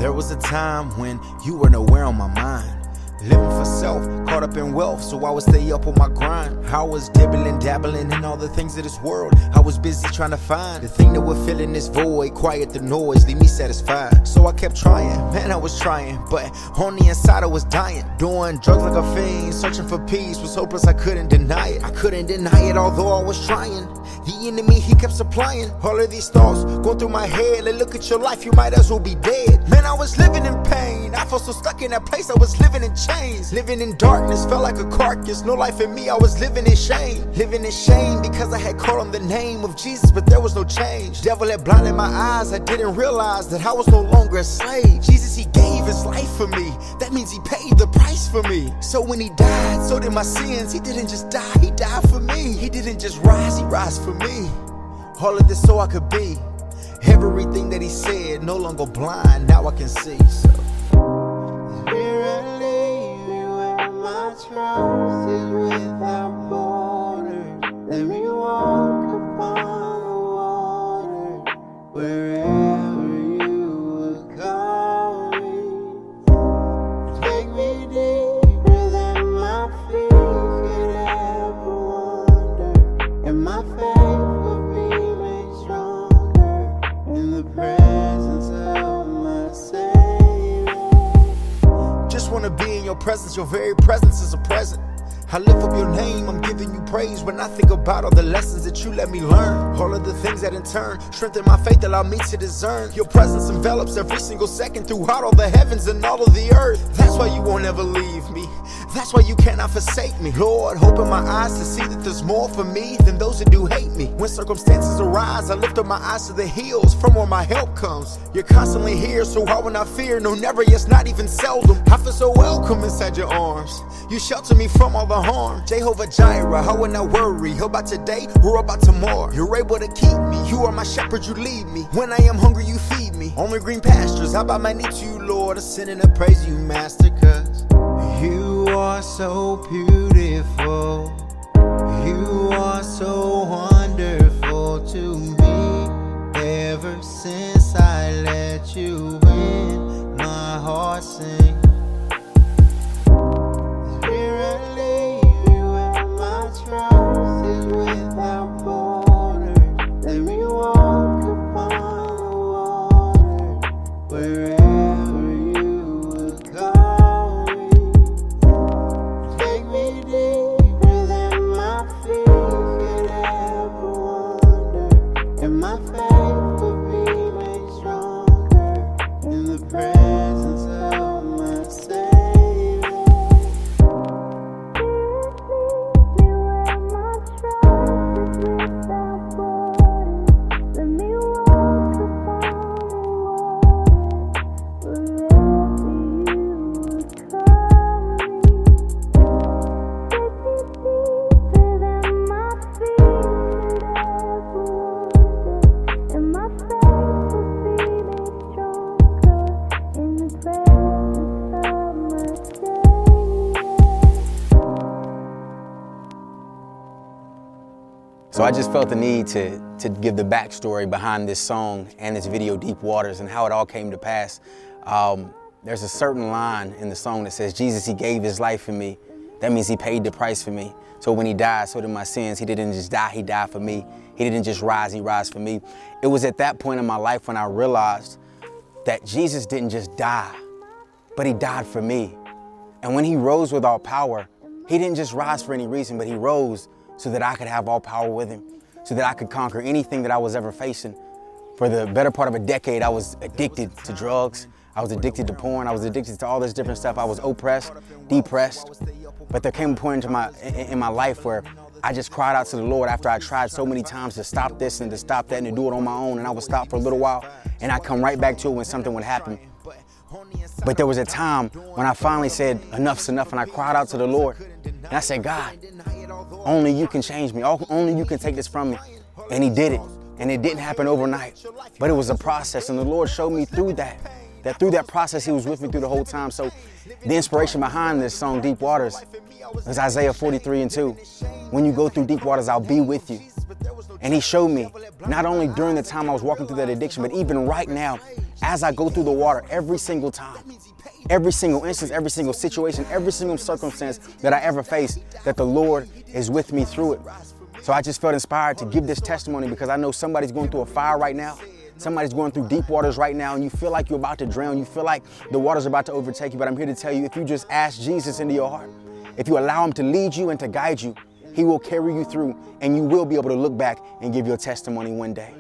There was a time when you were nowhere on my mind. Living for self, caught up in wealth, so I would stay up on my grind. I was dibbling, dabbling in all the things of this world. I was busy trying to find the thing that would fill in this void, quiet the noise, leave me satisfied. So I kept trying, man, I was trying, but on the inside I was dying. Doing drugs like a fiend, searching for peace, was hopeless, I couldn't deny it. I couldn't deny it, although I was trying. The enemy, he kept supplying all of these thoughts going through my head. Like, look at your life, you might as well be dead. Man, I was living in pain. I felt so stuck in that place, I was living in chains. Living in darkness, felt like a carcass. No life in me, I was living in shame. Living in shame because I had called on the name of Jesus, but there was no change. Devil had blinded my eyes, I didn't realize that I was no longer a slave. Jesus, he gave his life for me. That means he paid the price for me. So when he died, so did my sins. He didn't just die, he died for me. He didn't just rise, he rose for me. All of this so I could be everything that he said, no longer blind, now I can see. So trust is without borders. Let me walk upon the water wherever you would call me. Take me deeper than my feet could ever wander, and my faith will be made stronger in the presence of my Savior. Just wanna be in your presence, your very presence is a present. I lift up your name, I'm giving you praise when I think about all the lessons that you let me learn. All of the things that in turn strengthen my faith, allow me to discern. Your presence envelops every single second throughout all the heavens and all of the earth. That's why you won't ever leave me. That's why you cannot forsake me. Lord, open my eyes to see that there's more for me than those that do hate me. When circumstances arise, I lift up my eyes to the hills from where my help comes. You're constantly here, so I will not fear. No, never, yes, not even seldom. I feel so welcome inside your arms. You shelter me from all the harm. Jehovah Jireh, I will not worry about today or about tomorrow. You're able to keep me. You are my shepherd, you lead me. When I am hungry, you feed me. On the green pastures, I bow my knee to you, Lord. I sin and I praise you, Master, 'cause you are so beautiful. You are so wonderful to me. Ever since I let you in, my heart sings. Trust is without borders. Let me walk upon the water wherever you would call me. Take me deeper than my feet could ever wander, and my faith will be made stronger in the presence of my Savior. So I just felt the need to give the backstory behind this song and this video, Deep Waters, and how it all came to pass. There's a certain line in the song that says, Jesus, he gave his life for me. That means he paid the price for me. So when he died, so did my sins. He didn't just die, he died for me. He didn't just rise, he rose for me. It was at that point in my life when I realized that Jesus didn't just die, but he died for me. And when he rose with all power, he didn't just rise for any reason, but he rose so that I could have all power with him, so that I could conquer anything that I was ever facing. For the better part of a decade, I was addicted to drugs. I was addicted to porn. I was addicted to all this different stuff. I was oppressed, depressed. But there came a point in my life where I just cried out to the Lord after I tried so many times to stop this and to stop that and to do it on my own. And I would stop for a little while and I'd come right back to it when something would happen. But there was a time when I finally said, enough's enough, and I cried out to the Lord. And I said, God, only you can change me. Only you can take this from me. And he did it. And it didn't happen overnight, but it was a process. And the Lord showed me through that through that process, he was with me through the whole time. So the inspiration behind this song, Deep Waters, is Isaiah 43:2. When you go through deep waters, I'll be with you. And he showed me, not only during the time I was walking through that addiction, but even right now, as I go through the water every single time, every single instance, every single situation, every single circumstance that I ever face, that the Lord is with me through it. So I just felt inspired to give this testimony because I know somebody's going through a fire right now. Somebody's going through deep waters right now, and you feel like you're about to drown. You feel like the water's about to overtake you. But I'm here to tell you, if you just ask Jesus into your heart, if you allow him to lead you and to guide you, he will carry you through, and you will be able to look back and give your testimony one day.